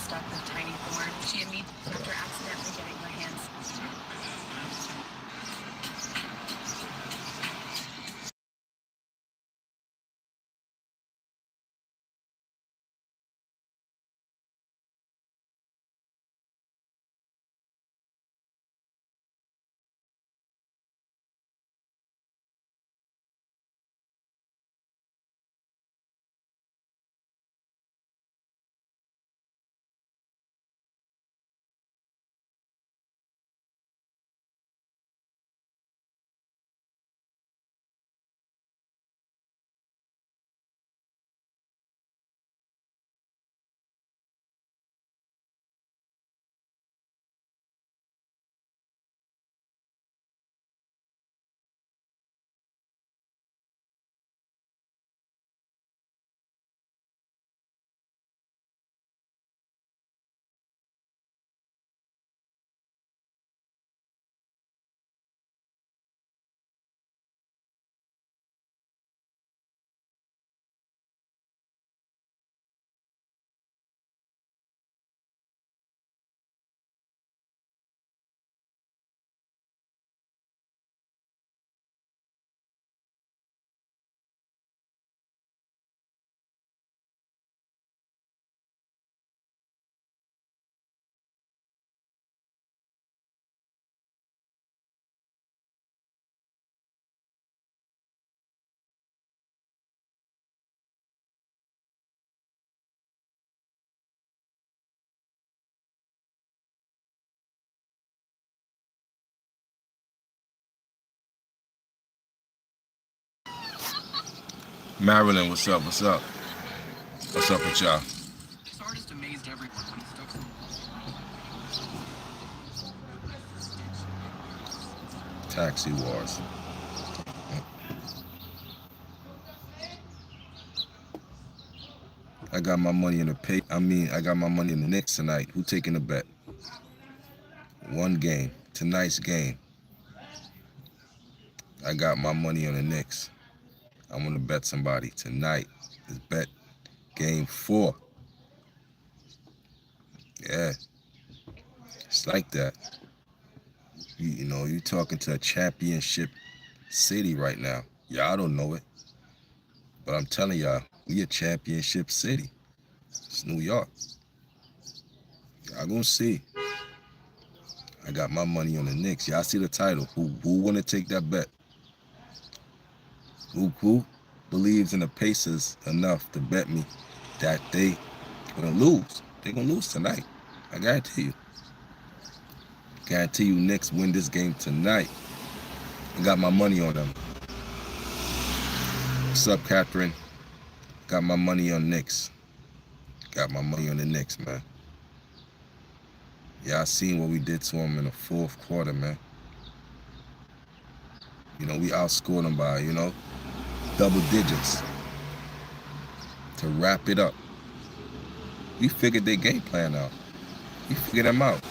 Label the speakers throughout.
Speaker 1: stuck with tiny thorn. She immediately, after accidentally getting her hands.
Speaker 2: Maryland, what's up? What's up? What's up with y'all?
Speaker 1: This artist amazed everyone when he stuck some.
Speaker 2: Taxi Wars. I got my money in the pay. I got my money in the Knicks tonight. Who taking the bet? One game. Tonight's game. I got my money on the Knicks. I want to bet somebody tonight. Let's bet game 4. Yeah, it's like that. You know, you talking to a championship city right now. Y'all don't know it, but I'm telling y'all, we a championship city. It's New York. Y'all gonna see. I got my money on the Knicks. Y'all see the title. Who wanna take that bet? Who believes in the Pacers enough to bet me that they gonna lose? They gonna lose tonight. I guarantee you. Guarantee you Knicks win this game tonight. I got my money on them. What's up, Catherine? Got my money on Knicks. Got my money on the Knicks, man. Y'all seen what we did to them in the 4th quarter, man. You know, we outscored them by, double digits. To wrap it up. We figured their game plan out. We figured them out.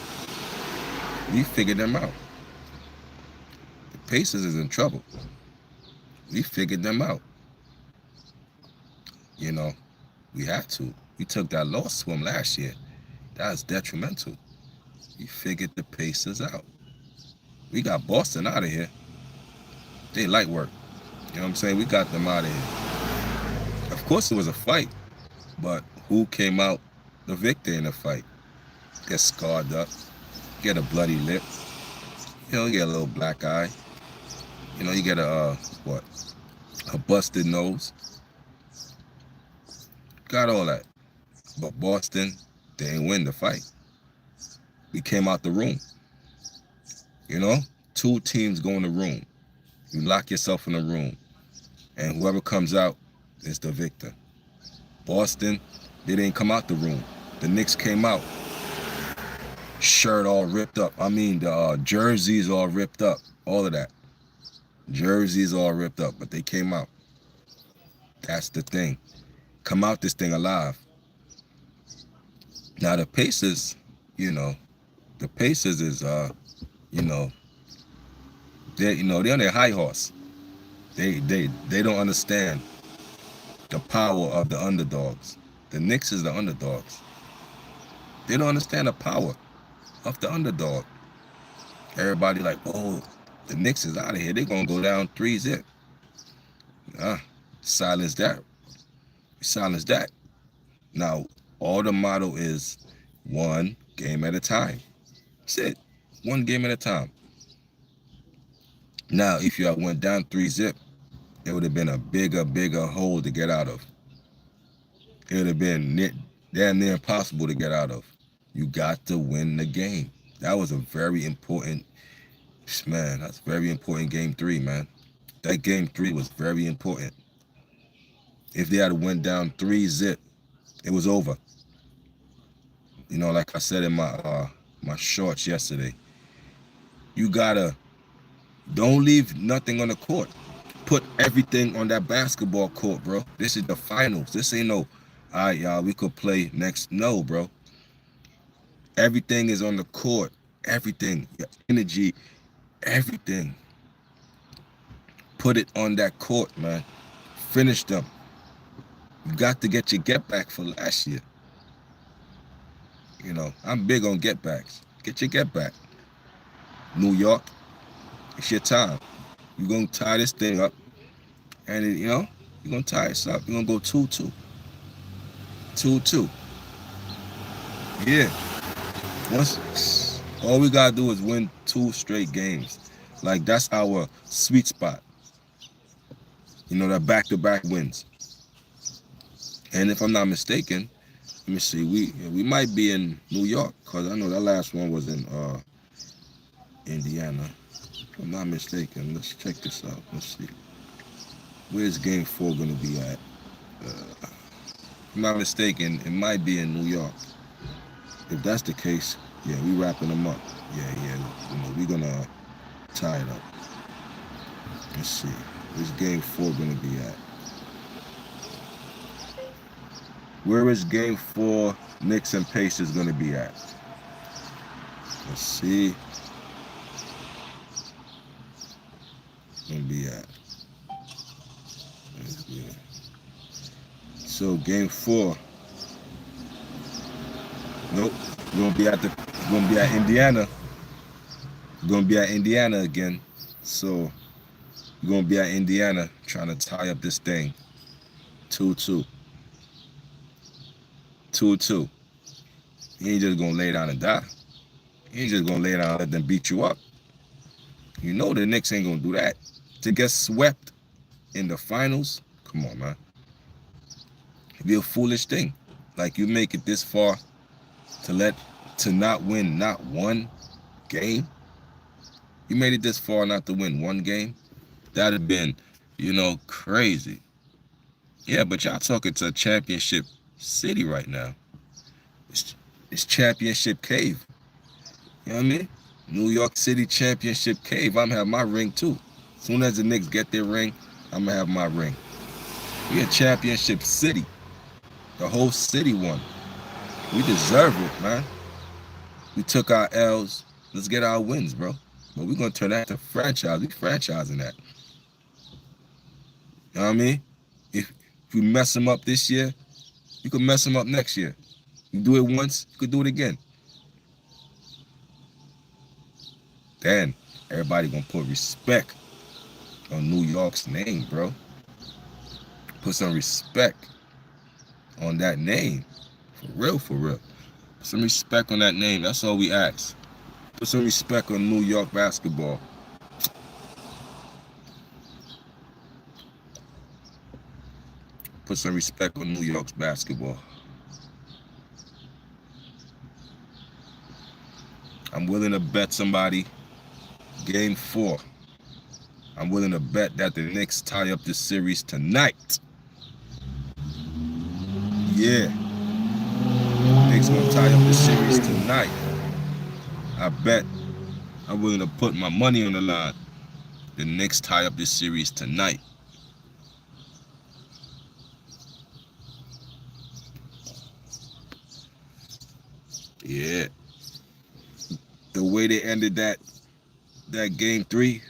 Speaker 2: The Pacers is in trouble. We figured them out. You know, we had to. We took that loss to them last year. That was detrimental. We figured the Pacers out. We got Boston out of here. They light work. You know what I'm saying? We got them out of here. Of course it was a fight, but who came out the victor in the fight? Get scarred up, get a bloody lip, you get a little black eye, you get a busted nose. Got all that. But Boston, they ain't win the fight. We came out the room. 2 teams go in the room. You lock yourself in a room, and whoever comes out is the victor. Boston, they didn't come out the room. The Knicks came out. Shirt all ripped up. The jerseys all ripped up. All of that. Jerseys all ripped up, but they came out. That's the thing. Come out this thing alive. Now the Pacers, the Pacers is, they're on their high horse. They don't understand the power of the underdogs. The Knicks is the underdogs. They don't understand the power of the underdog. Everybody like, oh, the Knicks is out of here. They're gonna go down 3-0. Silence that. Silence that. Now, all the motto is one game at a time. That's it. One game at a time. Now, if you had went down 3-0, it would have been a bigger hole to get out of. It would have been damn near impossible to get out of. You got to win the game. That was a very important, man, that's very important game 3, man. That game 3 was very important. If they had went down 3-0, it was over. You know, like I said in my shorts yesterday, you gotta, don't leave nothing on the court. Put everything on that basketball court, bro. This is the finals. This ain't no, all right, y'all, we could play next. No, bro. Everything is on the court. Everything, your energy, everything. Put it on that court, man. Finish them. You got to get your get back for last year. You know, I'm big on get backs. Get your get back. New York, it's your time. You're going to tie this thing up. And, you know, you're going to tie this up. You're going to go 2-2. 2-2. Yeah. All we got to do is win 2 straight games. Like, that's our sweet spot. You know, that back-to-back wins. And if I'm not mistaken, let me see, we might be in New York, because I know that last one was in Indiana. If I'm not mistaken, let's check this out. Let's see. Where's game 4 going to be at? If I'm not mistaken, it might be in New York. If that's the case, yeah, we wrapping them up. Yeah, you know, we're going to tie it up. Let's see. Where's game 4 going to be at? Where is game 4 Knicks and Pacers going to be at? Let's see. Going to be at. So game 4. Nope. We're gonna be at Indiana. We're gonna be at Indiana again. So we're gonna be at Indiana trying to tie up this thing. 2-2. 2-2. You ain't just gonna lay down and die. You ain't just gonna lay down and let them beat you up. You know the Knicks ain't gonna do that. To get swept in the finals, come on, man. It'd be a foolish thing. Like, you make it this far to not win not one game. You made it this far not to win one game. That'd have been, you know, crazy. Yeah, but y'all talking to a championship city right now. It's championship cave. You know what I mean? New York City championship cave. I'm gonna have my ring too. As soon as the Knicks get their ring, I'm gonna have my ring. We a championship city. The whole city won. We deserve it, man. We took our L's. Let's get our wins, bro. But we're gonna turn that to franchise. We franchising that. You know what I mean? If we mess them up this year, you can mess them up next year. You do it once, you could do it again. Then everybody gonna put respect on New York's name, bro. Put some respect on that name. For real, for real. Put some respect on that name. That's all we ask. Put some respect on New York basketball. Put some respect on New York's basketball. I'm willing to bet somebody game 4. I'm willing to bet that the Knicks tie up this series tonight. Yeah. Knicks gonna tie up this series tonight. I bet. I'm willing to put my money on the line. The Knicks tie up this series tonight. Yeah. The way they ended that game 3,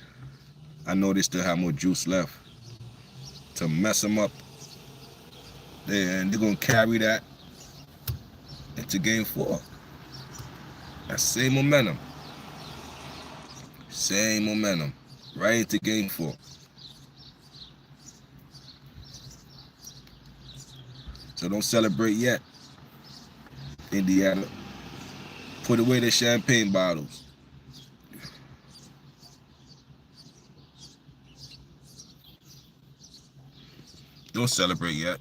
Speaker 2: I know they still have more juice left to mess them up. And they're going to carry that into game 4. That same momentum. Same momentum. Right into game 4. So don't celebrate yet, Indiana. Put away the champagne bottles. Don't celebrate yet.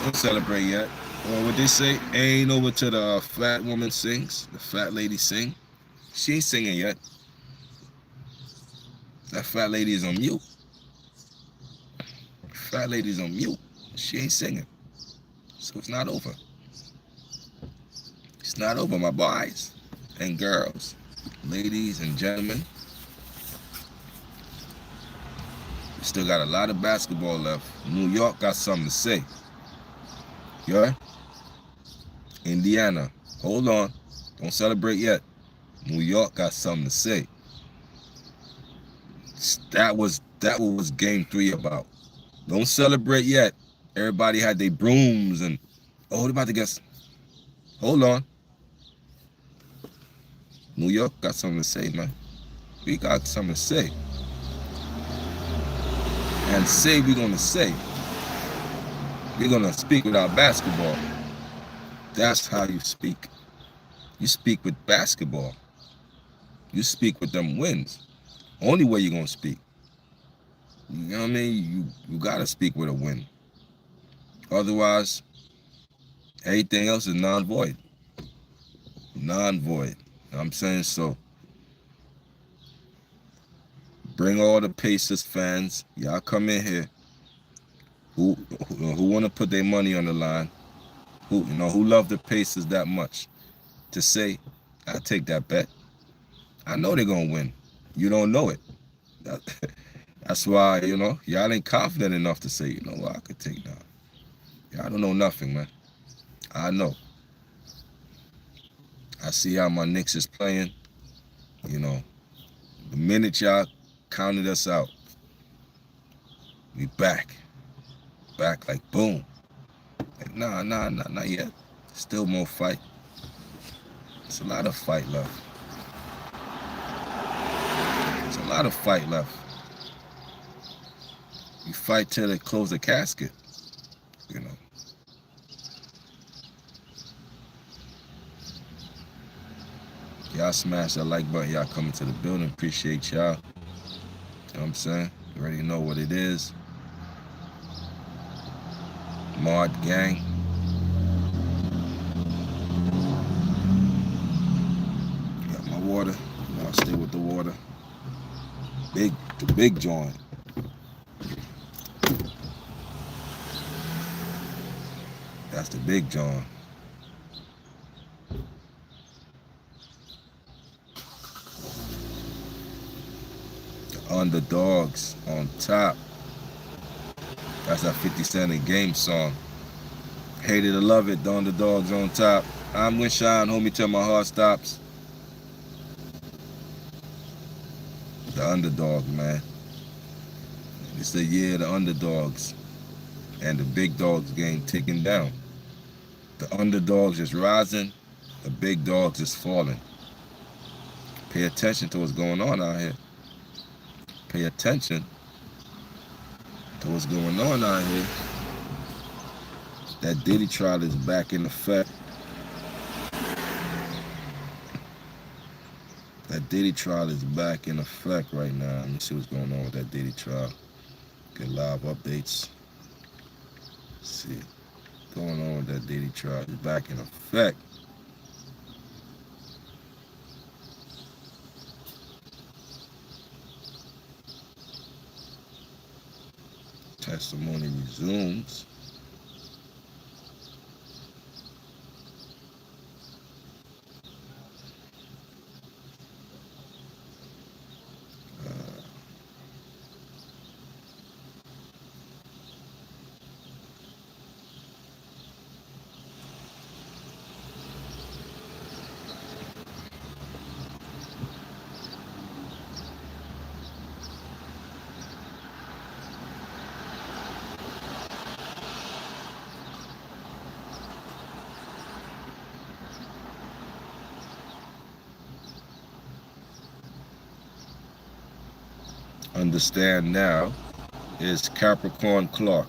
Speaker 2: Don't celebrate yet. Or what they say, ain't over till the fat woman sings. The fat lady sing. She ain't singing yet. That fat lady is on mute. Fat lady's on mute. She ain't singing. So it's not over. It's not over, my boys and girls, ladies and gentlemen. We still got a lot of basketball left. New York got something to say. Yeah? Indiana, hold on. Don't celebrate yet. New York got something to say. That was game 3 about. Don't celebrate yet. Everybody had their brooms and they're about to guess. Hold on. New York got something to say, man. We got something to say. And say we're gonna say. We're gonna speak with our basketball. That's how you speak. You speak with basketball. You speak with them wins. Only way you're gonna speak. You know what I mean? You gotta speak with a win. Otherwise, everything else is non-void. Non-void. You know what I'm saying? So bring all the Pacers fans. Y'all come in here. Who want to put their money on the line? Who love the Pacers that much to say, I'll take that bet. I know they're gonna win. You don't know it. That's why, y'all ain't confident enough to say, I could take that. Y'all don't know nothing, man. I know. I see how my Knicks is playing. The minute y'all counted us out, we back. Back like boom. Like, nah, not yet. Still more fight. It's a lot of fight left. It's a lot of fight left. You fight till they close the casket. Y'all smash that like button. Y'all coming to the building. Appreciate y'all. You know what I'm saying? You already know what it is. Mod gang. Got my water. I'll stay with the water. The big joint. That's the big joint. The underdogs on top. That's that 50 Cent a game song. Hate it or love it, the underdogs on top. I'm with Sean, homie, till my heart stops. The underdog, man. It's the year of the underdogs. And the big dogs game ticking down. The underdogs is rising. The big dogs is falling. Pay attention to what's going on out here. Pay attention to what's going on out here. That Diddy trial is back in effect. That Diddy trial is back in effect right now. Let me see what's going on with that Diddy trial. Get live updates. Let's see. What's going on with that Diddy trial is back in effect. Testimony resumes. understand now is Capricorn Clark,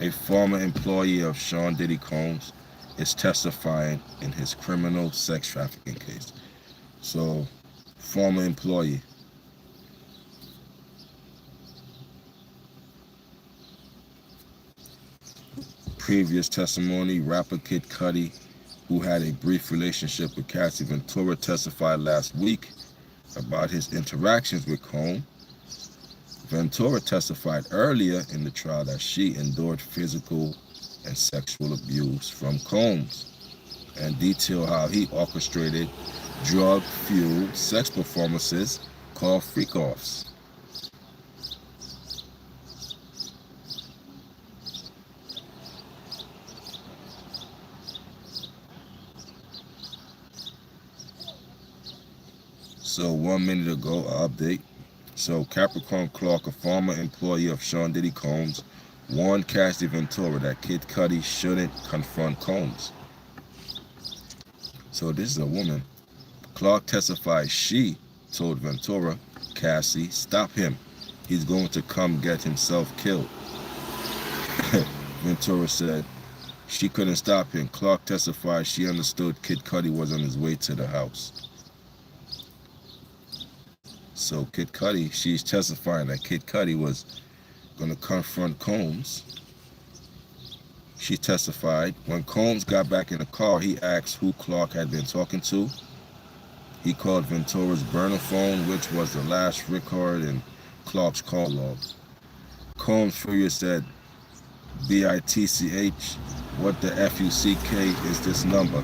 Speaker 2: a former employee of Sean Diddy Combs, is testifying in his criminal sex trafficking case. So, former employee. Previous testimony, rapper Kid Cudi, who had a brief relationship with Cassie Ventura, testified last week about his interactions with Combs. Ventura testified earlier in the trial that she endured physical and sexual abuse from Combs and detailed how he orchestrated drug-fueled sex performances called freak-offs. So 1 minute ago, an update. So Capricorn Clark, a former employee of Sean Diddy Combs, warned Cassie Ventura that Kid Cudi shouldn't confront Combs. So this is a woman. Clark testified she told Ventura, Cassie, stop him. He's going to come get himself killed. Ventura said she couldn't stop him. Clark testified she understood Kid Cudi was on his way to the house. So Kid Cudi, she's testifying that Kid Cudi was going to confront Combs. She testified when Combs got back in the car, he asked who Clark had been talking to. He called Ventura's burner phone, which was the last record in Clark's call log. Combs furious said, BITCH, what the FUCK is this number?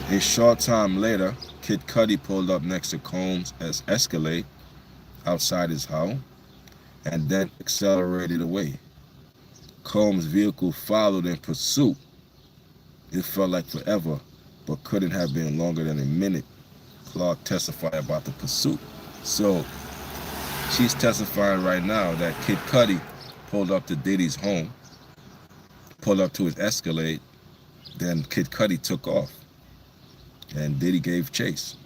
Speaker 2: A short time later, Kid Cudi pulled up next to Combs' Escalade outside his house and then accelerated away. Combs' vehicle followed in pursuit. It felt like forever, but couldn't have been longer than a minute. Clark testified about the pursuit. So she's testifying right now that Kid Cudi pulled up to Diddy's home, pulled up to his Escalade, then Kid Cudi took off, and Diddy gave chase.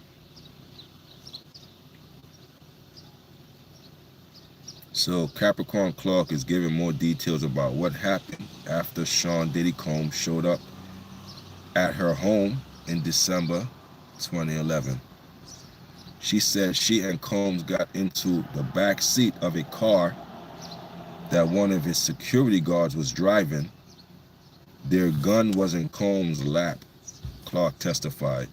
Speaker 2: So Capricorn Clark is giving more details about what happened after Sean Diddy Combs showed up at her home in December 2011. She said she and Combs got into the back seat of a car that one of his security guards was driving. Their gun was in Combs' lap, Clark testified.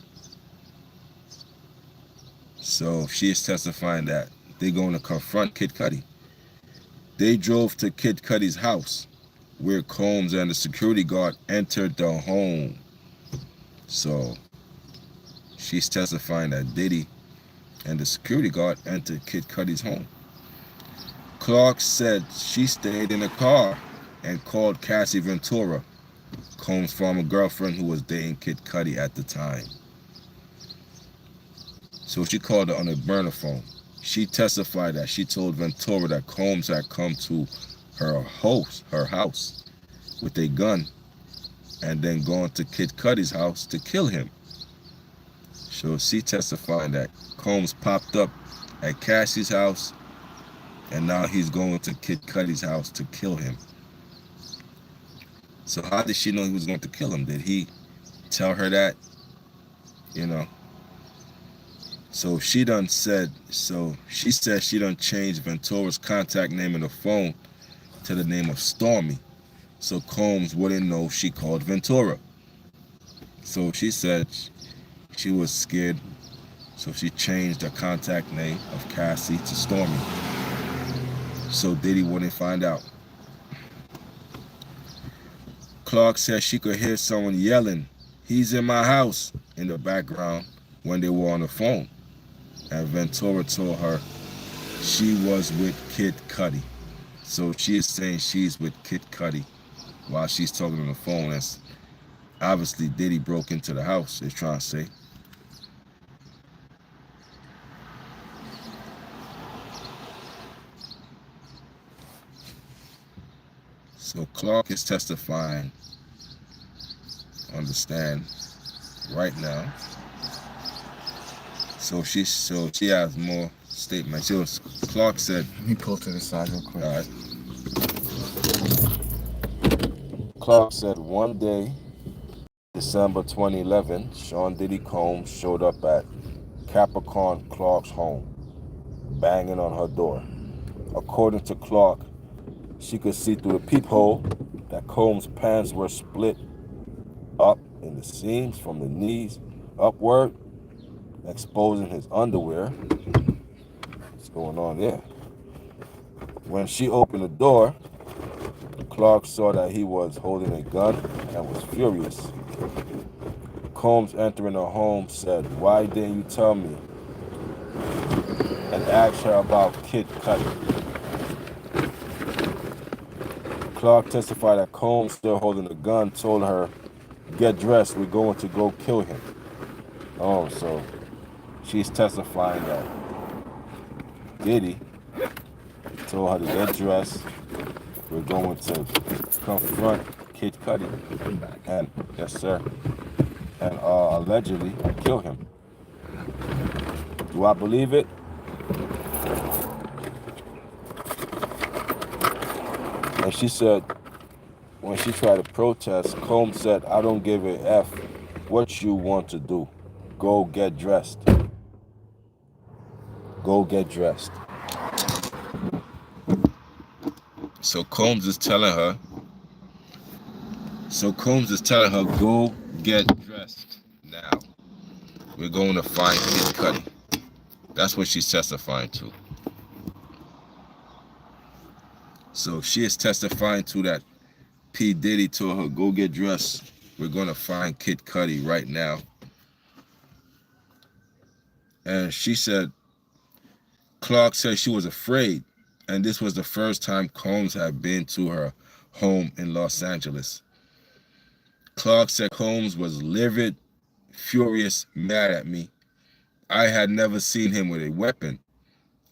Speaker 2: So she is testifying that they're going to confront Kid Cudi. They drove to Kid Cudi's house, where Combs and the security guard entered the home. So she's testifying that Diddy and the security guard entered Kid Cudi's home. Clark said she stayed in the car and called Cassie Ventura, Combs' former girlfriend who was dating Kid Cudi at the time. So she called her on a burner phone. She testified that she told Ventura that Combs had come to her house with a gun and then gone to Kid Cudi's house to kill him. So she testified that Combs popped up at Cassie's house and now he's going to Kid Cudi's house to kill him. So how did she know he was going to kill him? Did he tell her that? You know? So she said she done changed Ventura's contact name in the phone to the name of Stormy, so Combs wouldn't know she called Ventura. So she said she was scared, so she changed her contact name of Cassie to Stormy, so Diddy wouldn't find out. Clark said she could hear someone yelling, "He's in my house," in the background when they were on the phone. And Ventura told her she was with Kid Cudi. So she is saying she's with Kid Cudi while she's talking on the phone. That's obviously Diddy broke into the house, they're trying to say. So Clark is testifying on the stand right now. So she has more statements. Clark said,
Speaker 3: Let me pull to the side real quick.
Speaker 2: all right. Clark said one day, December 2011, Sean Diddy Combs showed up at Capricorn Clark's home, banging on her door. According to Clark, she could see through the peephole that Combs' pants were split up in the seams from the knees upward, exposing his underwear. What's going on there? When she opened the door, Clark saw that he was holding a gun and was furious. Combs, entering her home, said, "Why didn't you tell me?" and asked her about Kid Cudi. Clark testified that Combs, still holding the gun, told her, "Get dressed, we're going to go kill him." Oh, so she's testifying that Diddy told her to get dressed, we're going to confront Kid Cudi. And, yes sir, and allegedly kill him. Do I believe it? And she said, when she tried to protest, Combs said, "I don't give a F what you want to do. Go get dressed. Go get dressed." So Combs is telling her, go get dressed now. We're going to find Kid Cudi. That's what she's testifying to. So she is testifying to that P. Diddy told her, go get dressed. We're going to find Kid Cudi right now. And she said, Clark said she was afraid. And this was the first time Combs had been to her home in Los Angeles. Clark said Combs was livid, furious, mad at me. I had never seen him with a weapon.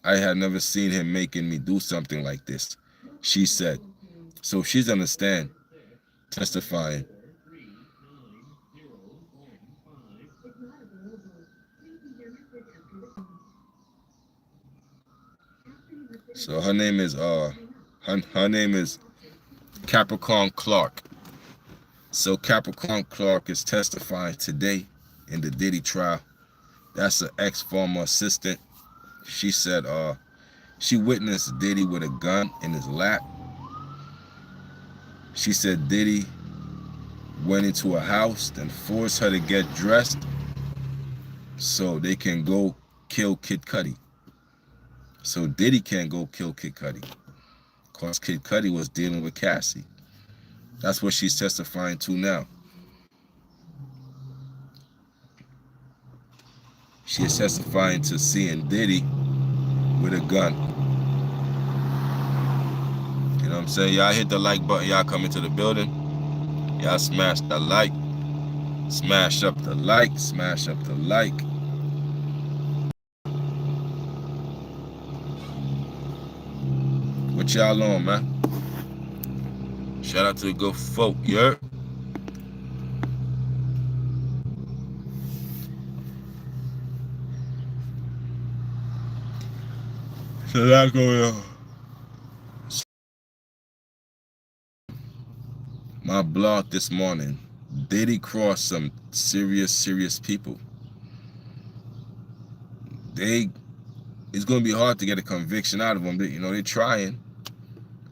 Speaker 2: I had never seen him making me do something like this, she said. So she's understand, testifying. So her name is her name is Capricorn Clark. So Capricorn Clark is testifying today in the Diddy trial. That's an ex-former assistant. She said she witnessed Diddy with a gun in his lap. She said Diddy went into a house and forced her to get dressed so they can go kill Kid Cudi. So Diddy can't go kill Kid Cudi because Kid Cudi was dealing with Cassie. That's what she's testifying to now. She is testifying to seeing Diddy with a gun. You know what I'm saying? Y'all hit the like button. Y'all come into the building. Y'all smash the like. Smash up the like. Smash up the like. What y'all on, man? Shout out to the good folk, yeah. So that's going on. My blog this morning, Diddy crossed some serious people. It's going to be hard to get a conviction out of them. You know, they're trying.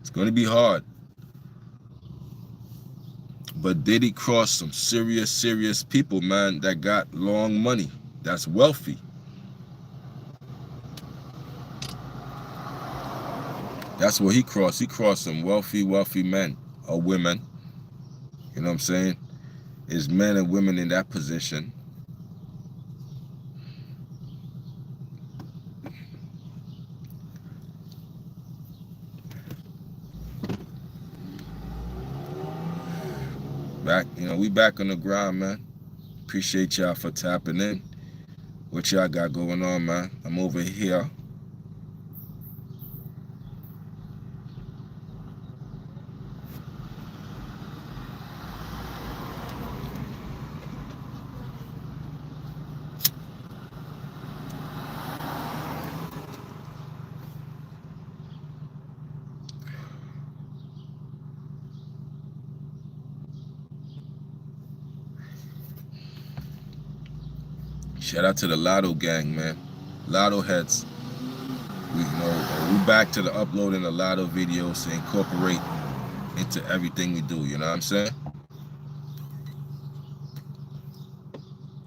Speaker 2: It's going to be hard. But Diddy crossed some serious people, man, that got long money, that's wealthy. That's what he crossed. He crossed some wealthy men or women. You know what I'm saying? There's men and women in that position. We back on the ground, man. Appreciate y'all for tapping in. What y'all got going on, man? I'm over here. Shout out to the Lotto gang, man. Lotto heads. We back to the uploading a lot of videos to incorporate into everything we do. You know what I'm saying?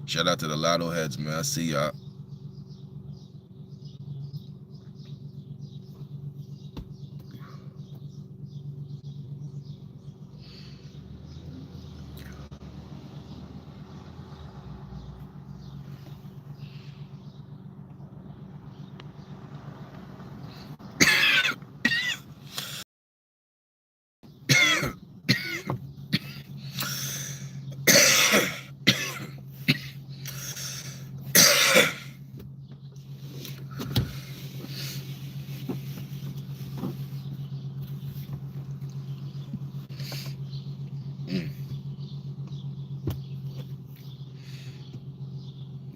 Speaker 2: Shout out to the Lotto heads, man. I see y'all.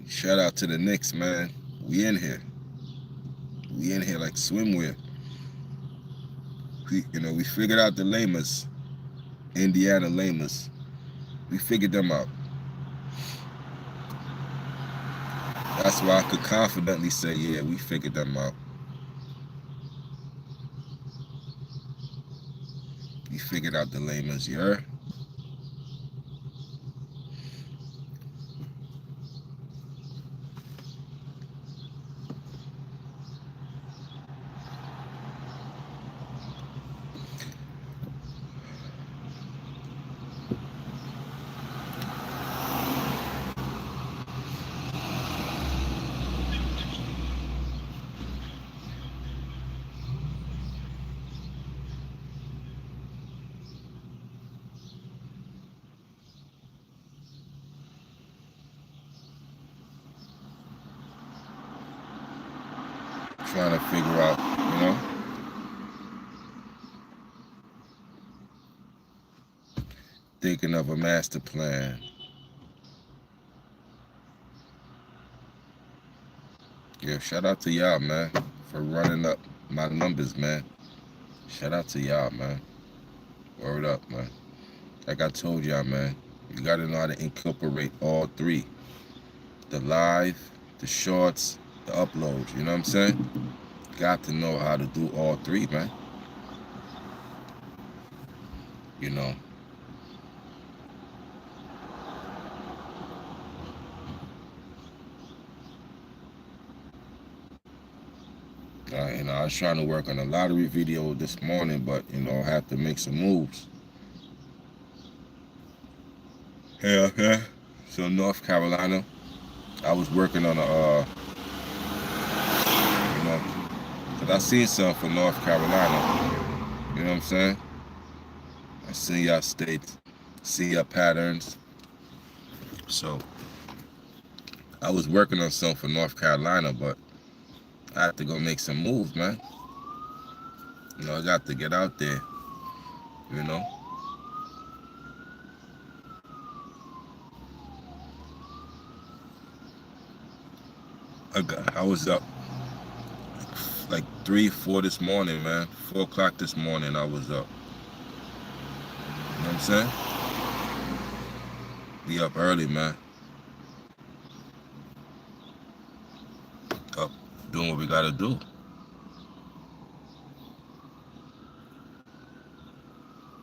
Speaker 2: Shout out to the Knicks, man. We in here. We in here like swimwear. We figured out the lamers, Indiana lamers. We figured them out. That's why I could confidently say, yeah, we figured them out. We figured out the lamers, you heard? Trying to figure out, thinking of a master plan. Yeah, shout out to y'all, man, for running up my numbers, man. Shout out to y'all, man. Word up, man. Like I told y'all, man, you gotta know how to incorporate all three. The live, the shorts, the uploads, you know what I'm saying? Got to know how to do all three, man. You know. I was trying to work on a lottery video this morning, but I had to make some moves. Yeah. So North Carolina, I was working on because I seen something for North Carolina. You know what I'm saying? I see y'all states, see y'all patterns. So I was working on something for North Carolina, but I have to go make some moves, man. I got to get out there, I was up like 3, 4 this morning, man. 4 o'clock this morning I was up. You know what I'm saying? Be up early, man. Up doing what we gotta do.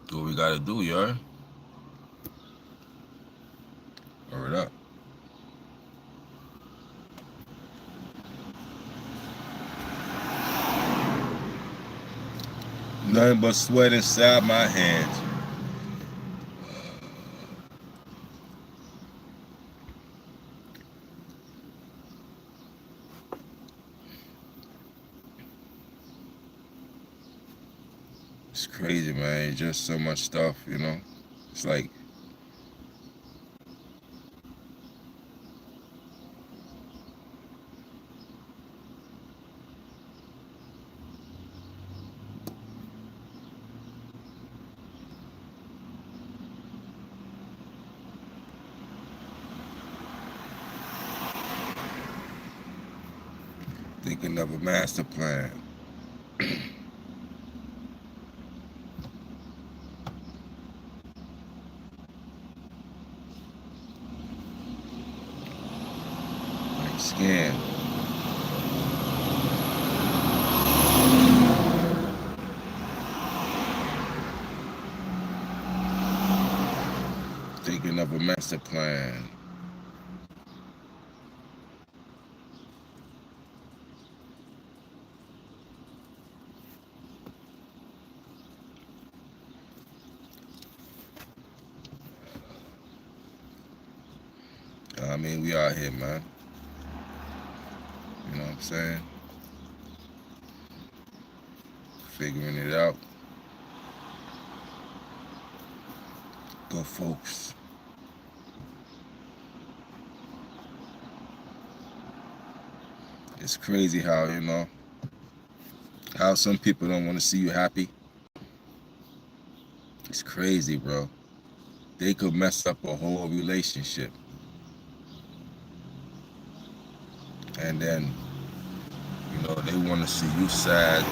Speaker 2: Do what we gotta do, you heard? Word up. Nothing but sweat inside my hands. It's crazy, man. It's just so much stuff, It's like thinking of a master plan. Scan. Thinking of a master plan. I mean, we out here, man. You know what I'm saying? Figuring it out. Go, folks. It's crazy how, how some people don't want to see you happy. It's crazy, bro. They could mess up a whole relationship. And then, they want to see you sad.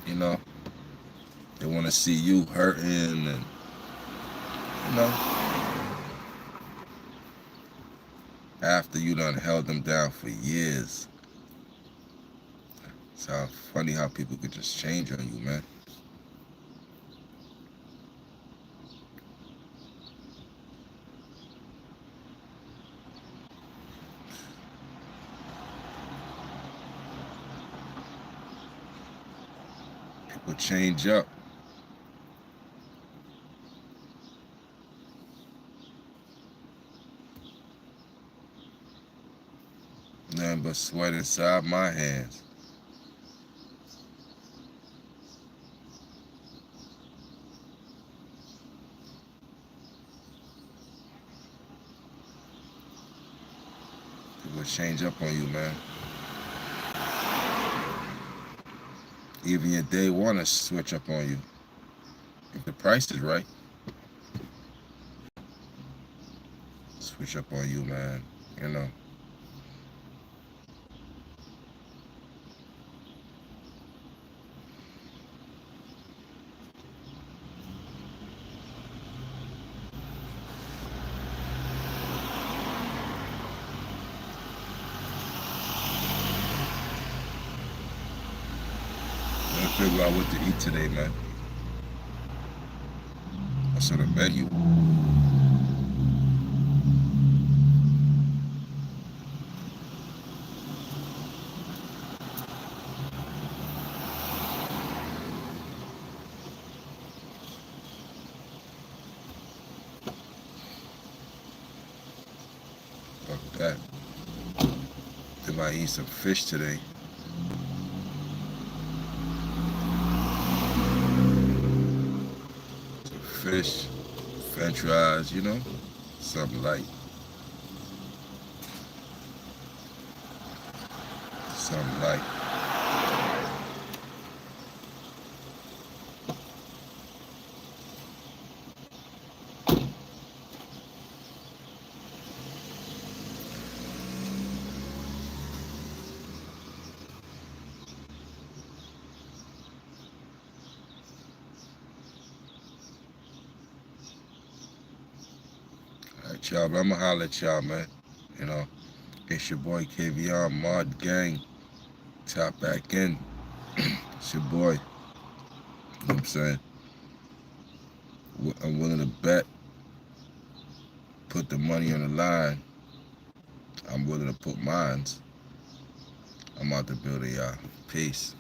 Speaker 2: They want to see you hurting and, after you done held them down for years. Sounds funny how people could just change on you, man. People change up. Nothing but sweat inside my hands. People change up on you, man. Even your day one to switch up on you. If the price is right, switch up on you, man. Figure out what to eat today, man. What's on the menu? Fuck that. They might eat some fish today. Fish, french fries, something light. Something light. All right, y'all, but I'm going to holler at y'all, man. It's your boy KVR, Mod Gang. Tap back in. It's your boy. You know what I'm saying? I'm willing to bet. Put the money on the line. I'm willing to put mines. I'm out to build a y'all. Peace.